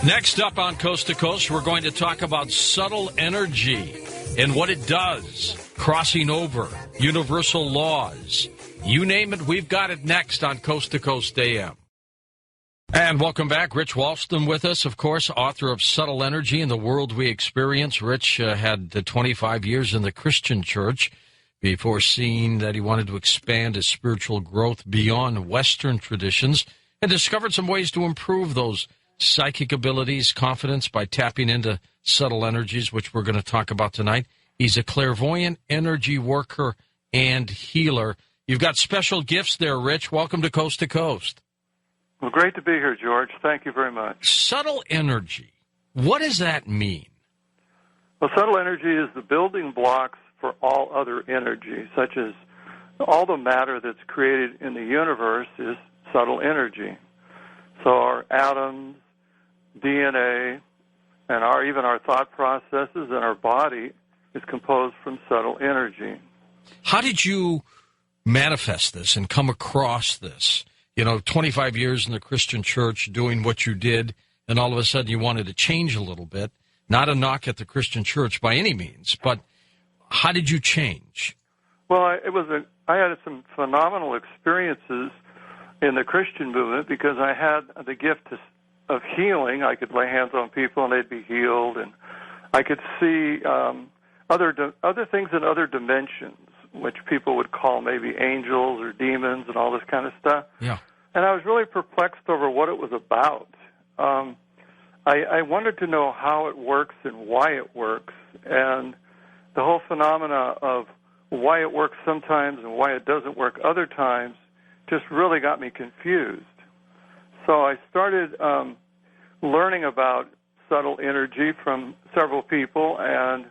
Next up on Coast to Coast, we're going to talk about subtle energy and what it does, crossing over, universal laws. You name it, we've got it next on Coast to Coast AM. And welcome back. Rich Walston with us, of course, author of Subtle Energy and the World We Experience. Rich had 25 years in the Christian church before seeing that he wanted to expand his spiritual growth beyond Western traditions and discovered some ways to improve those psychic abilities, confidence by tapping into subtle energies, which we're going to talk about tonight. He's a clairvoyant energy worker and healer. You've got special gifts there, Rich. Welcome to Coast to Coast. Well, great to be here, George. Thank you very much. Subtle energy. What does that mean? Well, subtle energy is the building blocks for all other energy, such as all the matter that's created in the universe is subtle energy. So our atoms, DNA, and even our thought processes and our body is composed from subtle energy. How did you manifest this and come across this? 25 years in the Christian church doing what you did, and all of a sudden you wanted to change a little bit. Not a knock at the Christian church by any means, but how did you change? Well, I had some phenomenal experiences in the Christian movement because I had the gift of healing. I could lay hands on people and they'd be healed, and I could see other things in other dimensions, which people would call maybe angels or demons and all this kind of stuff. Yeah. And I was really perplexed over what it was about. I wanted to know how it works and why it works, and the whole phenomena of why it works sometimes and why it doesn't work other times just really got me confused. So I started learning about subtle energy from several people, and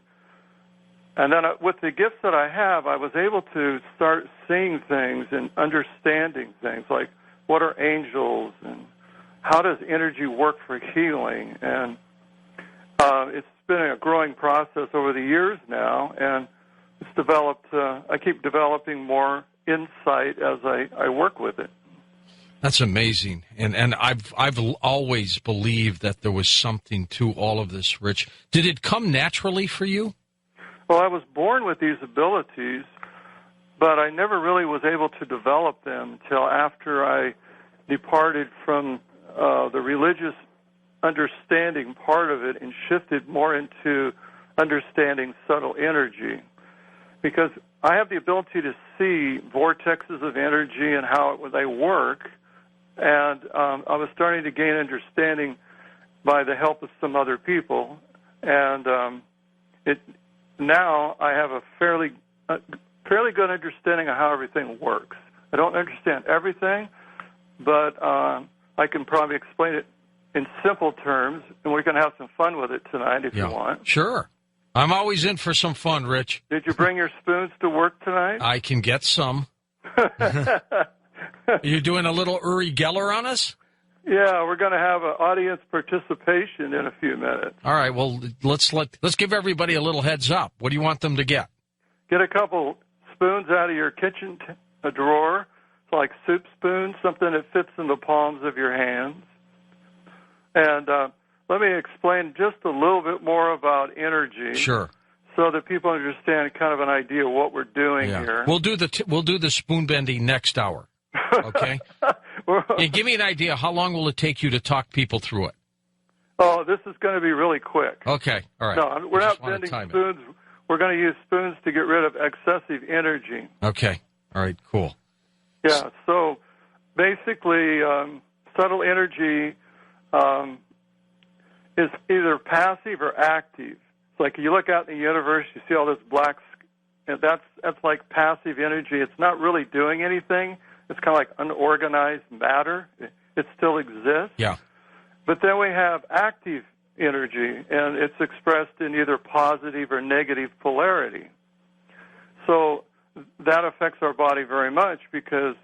then with the gifts that I have, I was able to start seeing things and understanding things, like what are angels and how does energy work for healing. And it's been a growing process over the years now, and it's developed. I keep developing more insight as I work with it. That's amazing, and I've always believed that there was something to all of this, Rich. Did it come naturally for you? Well, I was born with these abilities, but I never really was able to develop them until after I departed from the religious understanding part of it and shifted more into understanding subtle energy. Because I have the ability to see vortexes of energy and how they work, and I was starting to gain understanding by the help of some other people, and now I have a fairly good understanding of how everything works. I don't understand everything, but I can probably explain it in simple terms, and we're going to have some fun with it tonight if you want. Sure. I'm always in for some fun, Rich. Did you bring your spoons to work tonight? I can get some. You're doing a little Uri Geller on us? Yeah, we're going to have an audience participation in a few minutes. All right, well, let's give everybody a little heads up. What do you want them to get? Get a couple spoons out of your kitchen drawer, like soup spoons, something that fits in the palms of your hands. And let me explain just a little bit more about energy. Sure. So that people understand kind of an idea of what we're doing here. We'll do the spoon bending next hour. Okay. And give me an idea. How long will it take you to talk people through it? Oh, this is going to be really quick. Okay. All right. No, we're not bending spoons. We're going to use spoons to get rid of excessive energy. Okay. All right. Cool. Yeah. So basically, subtle energy is either passive or active. It's like you look out in the universe, you see all this black, and that's like passive energy. It's not really doing anything. It's kind of like unorganized matter. It still exists. Yeah. But then we have active energy, and it's expressed in either positive or negative polarity. So that affects our body very much because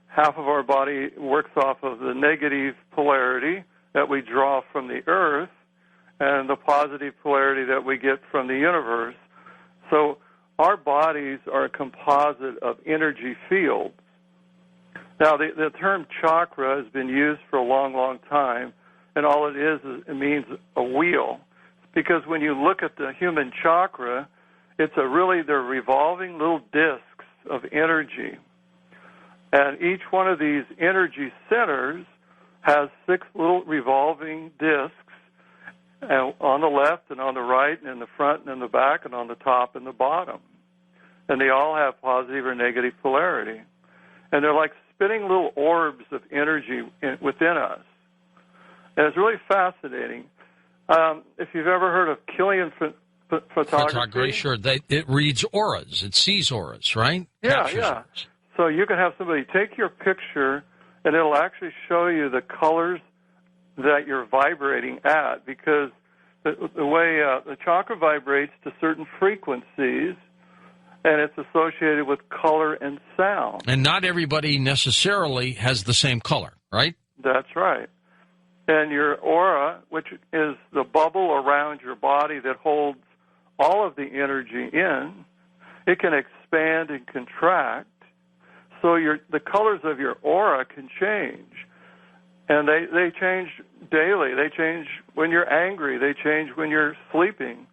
half of our body works off of the negative polarity that we draw from the earth and the positive polarity that we get from the universe. So our bodies are a composite of energy fields. Now, the term chakra has been used for a long, long time, and all it is it means a wheel. Because when you look at the human chakra, they're revolving little discs of energy. And each one of these energy centers has 6 little revolving discs on the left and on the right and in the front and in the back and on the top and the bottom. And they all have positive or negative polarity. And they're like spinning little orbs of energy within us. And it's really fascinating. If you've ever heard of Killian photography. Sure. It reads auras. It sees auras, right? Yeah, Captures yeah. auras. So you can have somebody take your picture, and it'll actually show you the colors that you're vibrating at, because the way the chakra vibrates to certain frequencies, and it's associated with color and sound. And not everybody necessarily has the same color, right? That's right. And your aura, which is the bubble around your body that holds all of the energy in, it can expand and contract. So the colors of your aura can change. And they change daily. They change when you're angry. They change when you're sleeping.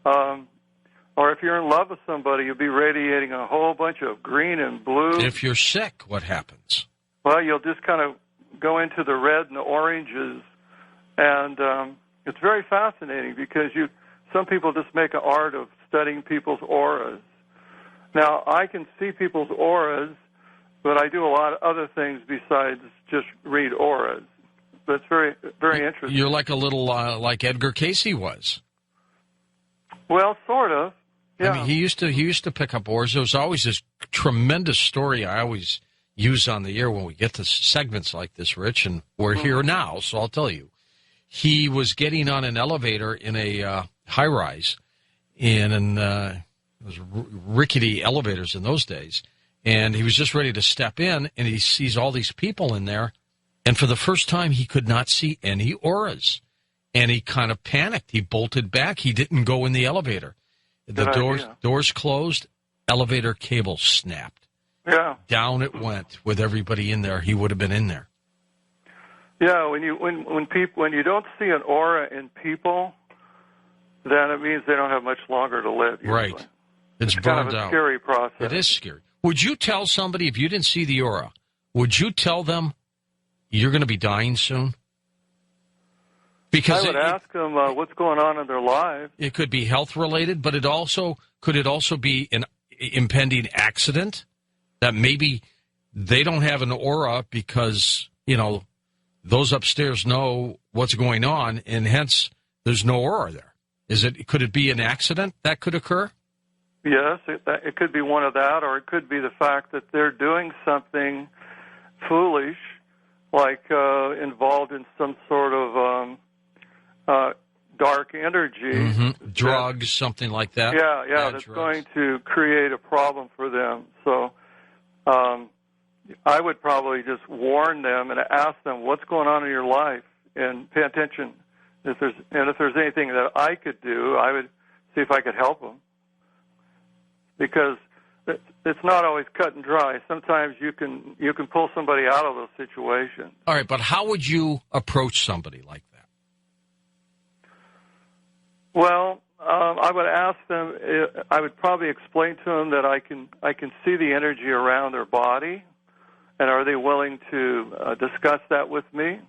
Or if you're in love with somebody, you'll be radiating a whole bunch of green and blue. If you're sick, what happens? Well, you'll just kind of go into the red and the oranges. And it's very fascinating because some people just make an art of studying people's auras. Now, I can see people's auras, but I do a lot of other things besides just read auras. That's very, very interesting. You're like a little like Edgar Cayce was. Well, sort of. Yeah. I mean, he used to pick up auras. There was always this tremendous story I always use on the air when we get to segments like this, Rich, and we're here now, so I'll tell you. He was getting on an elevator in a high-rise, it was rickety elevators in those days, and he was just ready to step in, and he sees all these people in there, and for the first time he could not see any auras, and he kind of panicked. He bolted back. He didn't go in the elevator. The doors closed, elevator cable snapped. Yeah. Down it went with everybody in there. He would have been in there. Yeah, when you don't see an aura in people, then it means they don't have much longer to live. Usually. Right. It's kind burned of a out. Scary process. It is scary. Would you tell somebody, if you didn't see the aura, would you tell them you're going to be dying soon? Because I would ask them what's going on in their lives. It could be health related, but could it also be an impending accident that maybe they don't have an aura because, those upstairs know what's going on, and hence there's no aura there. Could it be an accident that could occur? Yes, it could be one of that, or it could be the fact that they're doing something foolish, like involved in some sort of dark energy. Drugs, something like that? Yeah, that's going to create a problem for them. So I would probably just warn them and ask them what's going on in your life and pay attention. If there's anything that I could do, I would see if I could help them. Because it's not always cut and dry. Sometimes you can pull somebody out of those situations. All right, but how would you approach somebody like that? Well, I would ask them. I would probably explain to them that I can see the energy around their body, and are they willing to discuss that with me?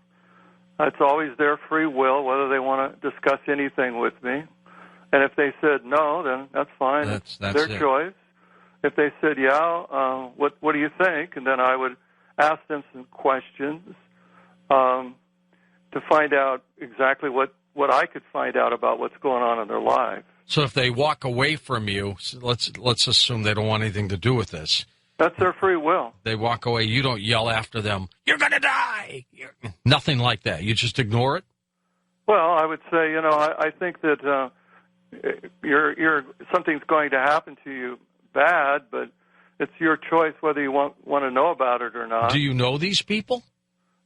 It's always their free will whether they want to discuss anything with me. And if they said no, then that's fine. That's their choice. If they said yeah, what do you think? And then I would ask them some questions to find out exactly what I could find out about what's going on in their life. So if they walk away from you, let's assume they don't want anything to do with this. That's their free will. They walk away. You don't yell after them, "You're going to die." Nothing like that. You just ignore it? Well, I would say, I think that something's going to happen to you bad, but it's your choice whether you want to know about it or not. Do you know these people?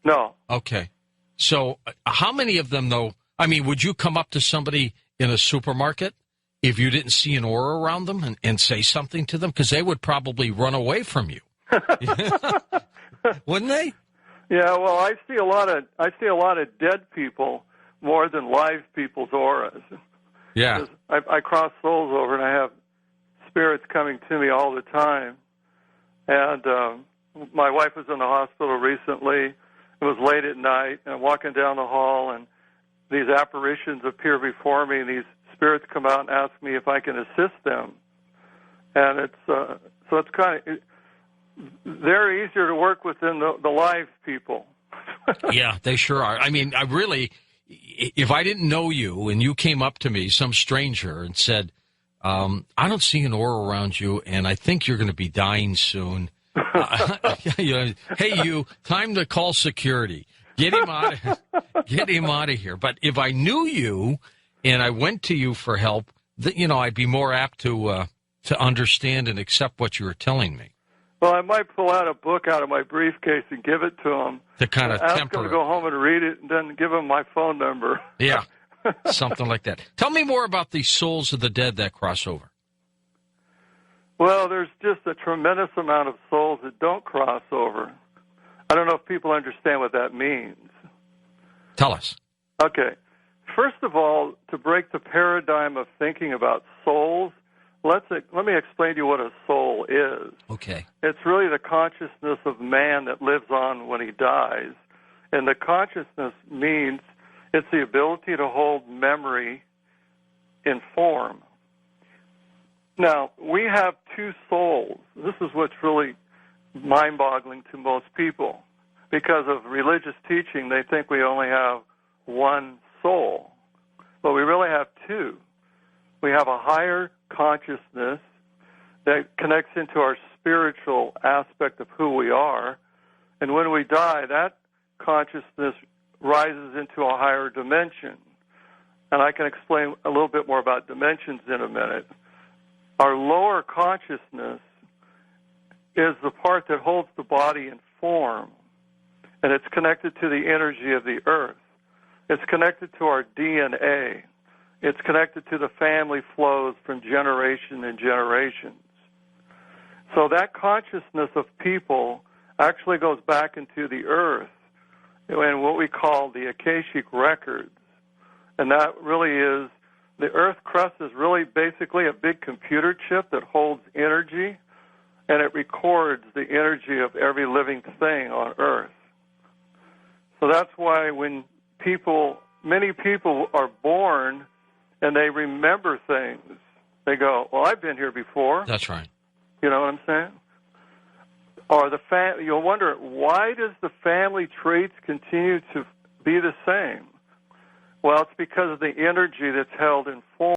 No. Okay. So how many of them, though? I mean, would you come up to somebody in a supermarket if you didn't see an aura around them and say something to them? Because they would probably run away from you. Wouldn't they? Yeah, well, I see a lot of dead people more than live people's auras. Yeah. I cross souls over, and I have spirits coming to me all the time. And my wife was in the hospital recently. It was late at night, and I'm walking down the hall, and these apparitions appear before me, and these spirits come out and ask me if I can assist them. And it's so it's kind of they're easier to work with than the live people. Yeah, they sure are. I mean, I really, if I didn't know you and you came up to me, some stranger, and said, I don't see an aura around you, and I think you're going to be dying soon. Hey, you, time to call security. Get him out of here. But if I knew you and I went to you for help, I'd be more apt to understand and accept what you were telling me. Well, I might pull out a book out of my briefcase and give it to him. To kind of ask temper him to go home and read it, and then give him my phone number. Yeah, something like that. Tell me more about the souls of the dead that cross over. Well, there's just a tremendous amount of souls that don't cross over. I don't know if people understand what that means. Tell us. Okay. First of all, to break the paradigm of thinking about souls, let me explain to you what a soul is. Okay. It's really the consciousness of man that lives on when he dies. And the consciousness means it's the ability to hold memory in form. Now, we have two souls. This is what's really mind-boggling to most people. Because of religious teaching, they think we only have one soul. But we really have two. We have a higher consciousness that connects into our spiritual aspect of who we are. And when we die, that consciousness rises into a higher dimension. And I can explain a little bit more about dimensions in a minute. Our lower consciousness is the part that holds the body in form, and it's connected to the energy of the earth. It's connected to our DNA. It's connected to the family flows from generation and generations. So that consciousness of people actually goes back into the earth and what we call the Akashic records. And that really is, the earth crust is really basically a big computer chip that holds energy, and it records the energy of every living thing on earth. So that's why when many people are born and they remember things, they go, well, I've been here before. That's right. You know what I'm saying? Or you'll wonder, why does the family traits continue to be the same? Well, it's because of the energy that's held in form.